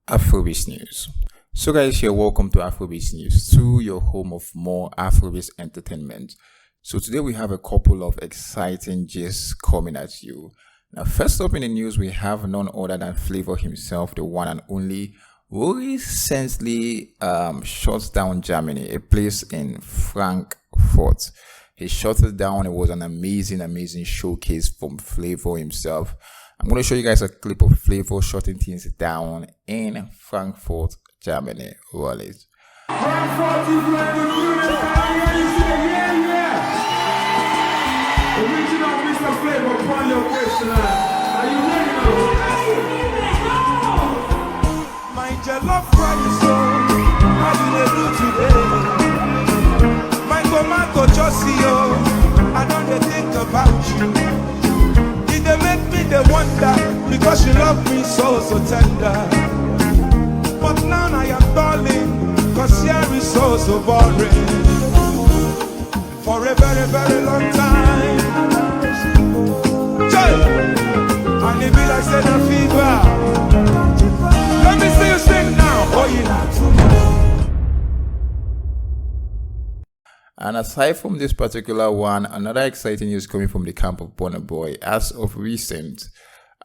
Afrobeats News. So guys, here, welcome to Afrobeats News, to your home of more Afrobeats entertainment. So today we have a couple of exciting gists coming at you. Now, first up in the news, we have none other than Flavour himself, the one and only, who recently shut down Germany, a place in Frankfurt. He shut it down. It was an amazing showcase from Flavour himself. I'm going to show you guys a clip of Flavour shutting things down in Frankfurt, Germany. Roll it. Frankfurt is where the music Original Mr. Flavour upon your question. Are you ready now? My jollof rice, how do they do today? My tomato chosio, I don't think about you. They make me the wonder because you love me so tender. But now I am darling, cause here is so boring. For a very long time. And it be like said a fever. Let me see you sing now. Oh, you not too much. And aside from this particular one, another exciting news coming from the camp of Burna. As of recent,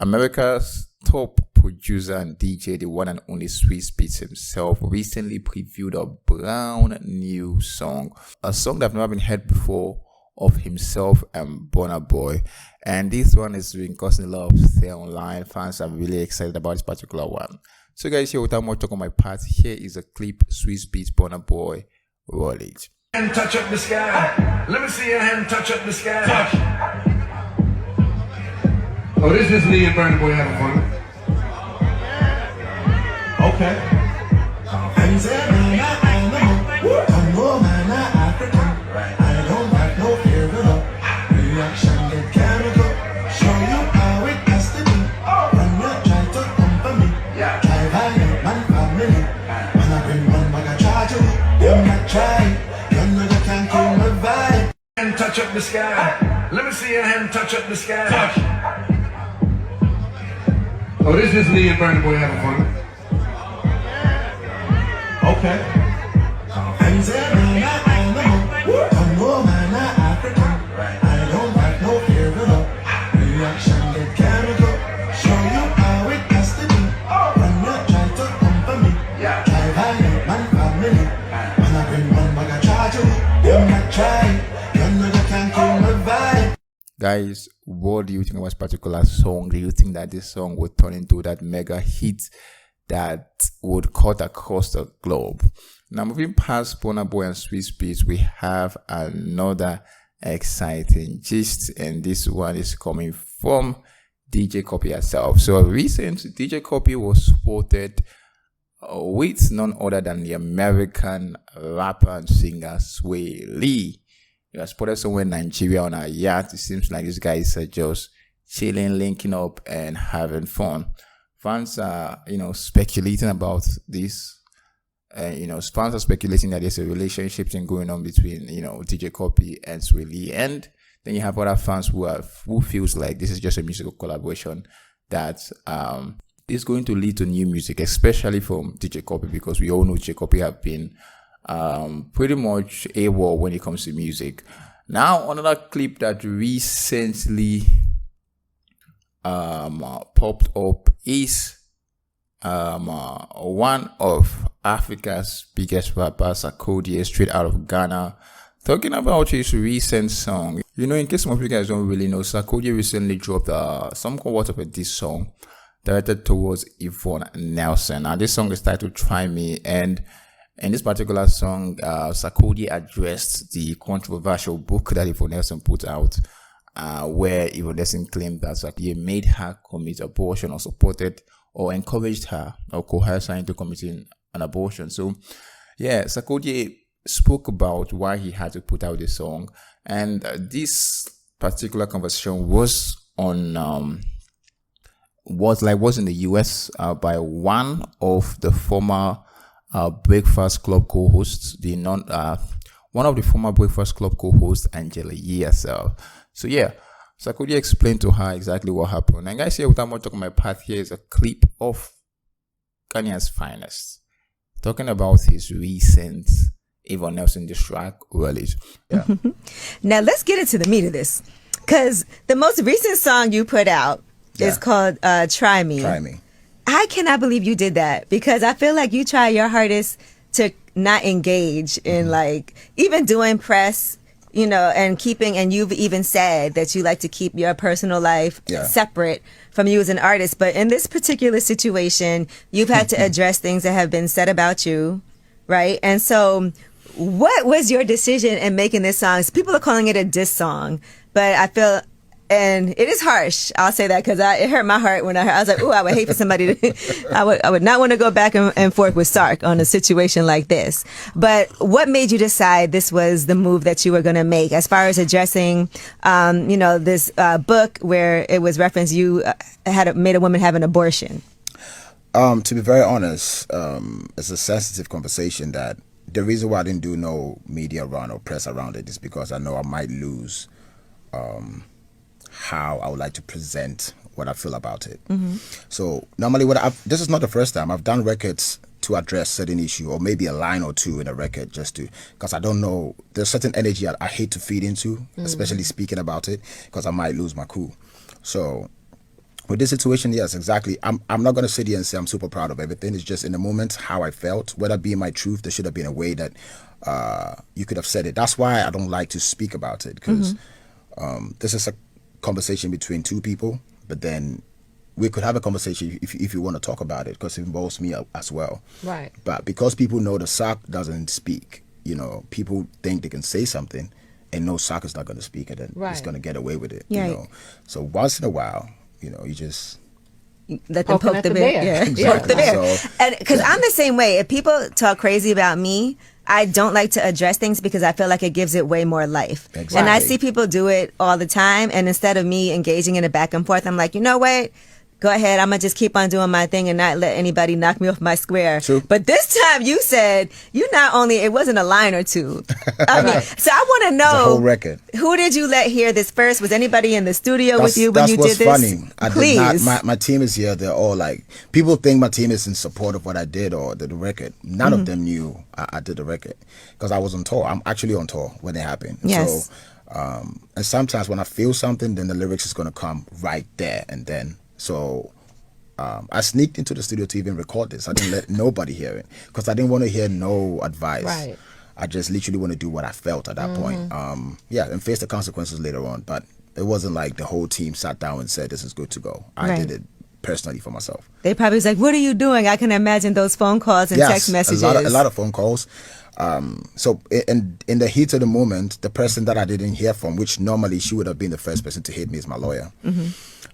America's top producer and DJ, the one and only Swizz himself, recently previewed a brand new song, a song that I've never been heard before of himself and Burna. And this one is been causing a lot of stay online. Fans are really excited about this particular one. So guys, here without more talk on my part, here is a clip, Swizz Burna. Roll it. And touch up the sky. Let me see your hand touch up the sky. Touch. Oh, this is me and Burna having fun. Okay. And said, I'm more man, African. I don't have no fear at all. Reaction get chemical. Show you how it has to be. When you try to come for me, try violent man family. When I bring one bag of charge you, you're not trying. And touch up the sky. Let me see your hand touch up the sky. Touch. Oh, this is me and Burna having fun. Okay. And said, I'm more man, African. I don't have no fear at all. Reaction get chemical. Show you how it has to be. When you try to come for me, try violent man family. When I bring one bag of charge you, you're not trying. Guys, what do you think about this particular song? Do you think that this song would turn into that mega hit that would cut across the globe? Now, moving past Burna and Swizz, we have another exciting gist, and this one is coming from DJ Cuppy herself. So, a recent DJ Cuppy was spotted with none other than the American rapper and singer Swizz. You are spotted somewhere in Nigeria on a yacht. It seems like these guys are just chilling, linking up, and having fun. Fans are, speculating about this. Fans are speculating that there's a relationship thing going on between, DJ Cuppy and Swizz. And then you have other fans who feels like this is just a musical collaboration that is going to lead to new music, especially from DJ Cuppy, because we all know DJ Cuppy have been pretty much AWOL when it comes to music. Now, another clip that recently popped up is one of Africa's biggest rappers, Sarkodie, straight out of Ghana, talking about his recent song. In case some of you guys don't really know, Sarkodie recently dropped somewhat of a diss song directed towards Yvonne Nelson. Now, this song is titled Try Me, and in this particular song, Sarkodie addressed the controversial book that Yvonne Nelson put out, where Yvonne Nelson claimed that Sarkodie made her commit abortion, or supported or encouraged her or coerced her into committing an abortion. So, yeah, Sarkodie spoke about why he had to put out this song, and this particular conversation was on was in the US by one of the former Breakfast Club co-hosts, one of the former Breakfast Club co-hosts, Angela Yee herself. So yeah, Sarkodie explained to her exactly what happened. And guys, here without much talking on my part, here is a clip of Ghanaia's finest. Talking about his recent Yvonne Nelson diss track, Release. Yeah. Now let's get into the meat of this, because the most recent song you put out is called "Try Me." Try Me. I cannot believe you did that, because I feel like you try your hardest to not engage in like even doing press, you know, and you've even said that you like to keep your personal life separate from you as an artist. But in this particular situation, you've had to address things that have been said about you, right? And so what was your decision in making this song? People are calling it a diss song, but I feel, and it is harsh, I'll say that, because it hurt my heart when I was like, ooh, I would hate for somebody to, I would not want to go back and forth with Sark on a situation like this. But what made you decide this was the move that you were going to make as far as addressing, this book where it was referenced you made a woman have an abortion? To be very honest, it's a sensitive conversation that the reason why I didn't do no media run or press around it is because I know I might lose how I would like to present what I feel about it. So normally this is not the first time I've done records to address certain issue, or maybe a line or two in a record, just to, because I don't know, there's certain energy I hate to feed into, especially speaking about it, because I might lose my cool. So with this situation, yes, exactly. I'm not going to sit here and say I'm super proud of everything. It's just in the moment how I felt, whether it be my truth, there should have been a way that you could have said it. That's why I don't like to speak about it, because this is a conversation between two people, but then we could have a conversation if you want to talk about it, because it involves me as well. Right. But because people know the Sark doesn't speak, people think they can say something and no, Sark is not going to speak, and then it's going to get away with it. So once in a while, you just let them poke the bear. Yeah. Exactly. Poke the bear. So, and because I'm the same way. If people talk crazy about me, I don't like to address things because I feel like it gives it way more life. Exactly. And I see people do it all the time. And instead of me engaging in a back and forth, I'm like, you know what? Go ahead. I'm going to just keep on doing my thing and not let anybody knock me off my square. True. But this time you said it wasn't a line or two. I mean, so I want to know. the whole record. Who did you let hear this first? Was anybody in the studio with you when you did this? That's what's funny. Please. My team is here. They're all like, people think my team is in support of what I did or the record. None of them knew I did the record, because I was on tour. I'm actually on tour when it happened. Yes. So, and sometimes when I feel something, then the lyrics is going to come right there and then. So I sneaked into the studio to even record this. I didn't let nobody hear it, because I didn't want to hear no advice. Right. I just literally want to do what I felt at that point. And face the consequences later on. But it wasn't like the whole team sat down and said, this is good to go. I did it personally for myself. They probably was like, what are you doing? I can imagine those phone calls and text messages. a lot of phone calls. So in the heat of the moment, the person that I didn't hear from, which normally she would have been the first person to hit me, is my lawyer.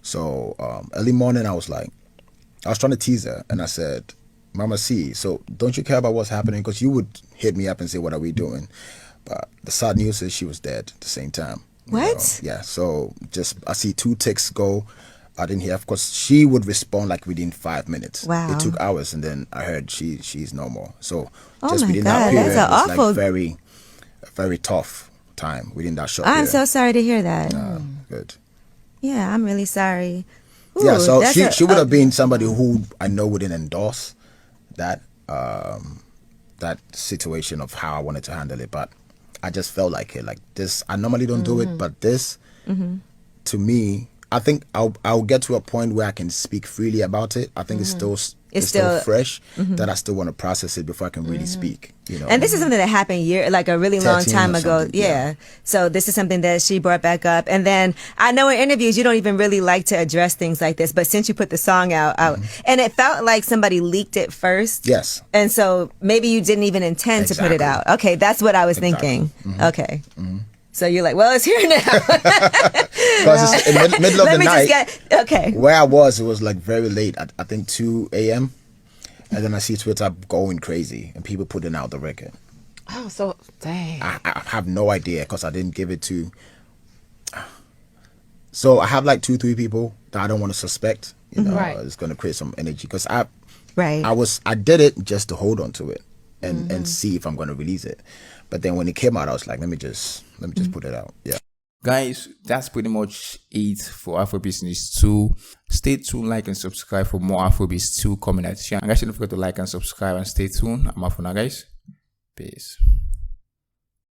So early morning, I was trying to tease her, and I said, Mama C, so don't you care about what's happening? Because you would hit me up and say, what are we doing? But the sad news is she was dead at the same time. What? Yeah, so I see 2 texts go. I didn't hear, of course, she would respond like within 5 minutes. Wow. It took hours, and then I heard she's no more. So Oh just my within God, that period, that's an it's awful- like very, very tough time within that short I'm period. so sorry to hear that. Good. Yeah, I'm really sorry. Ooh, Yeah, so that's she would have been somebody who I know wouldn't endorse that that situation of how I wanted to handle it, but I just felt like it. Like this, I normally don't do it, but this, to me, I think I'll get to a point where I can speak freely about it. I think it's still fresh, that I still want to process it before I can really speak. And this is something that happened a really long 13 time or ago. something, Yeah. So this is something that she brought back up. And then I know in interviews you don't even really like to address things like this, but since you put the song out, and it felt like somebody leaked it first. Yes. And so maybe you didn't even intend to put it out. Okay, that's what I was thinking. Okay. So you're like, well, it's here now. Because it's in the middle of the night. Okay. Where I was, it was like very late, at I think 2 a.m. And then I see Twitter going crazy and people putting out the record. Oh, so dang. I have no idea, because I didn't give it to. So I have like 2-3 people that I don't want to suspect. Right. It's going to create some energy, because I did it just to hold on to it and see if I'm going to release it. But then when it came out, I was like, let me just put it out. Yeah. Guys, that's pretty much it for Afrobeats News 2. Stay tuned, like and subscribe for more Afrobeats 2 coming at you. And guys, don't forget to like and subscribe and stay tuned. I'm out for now, guys. Peace.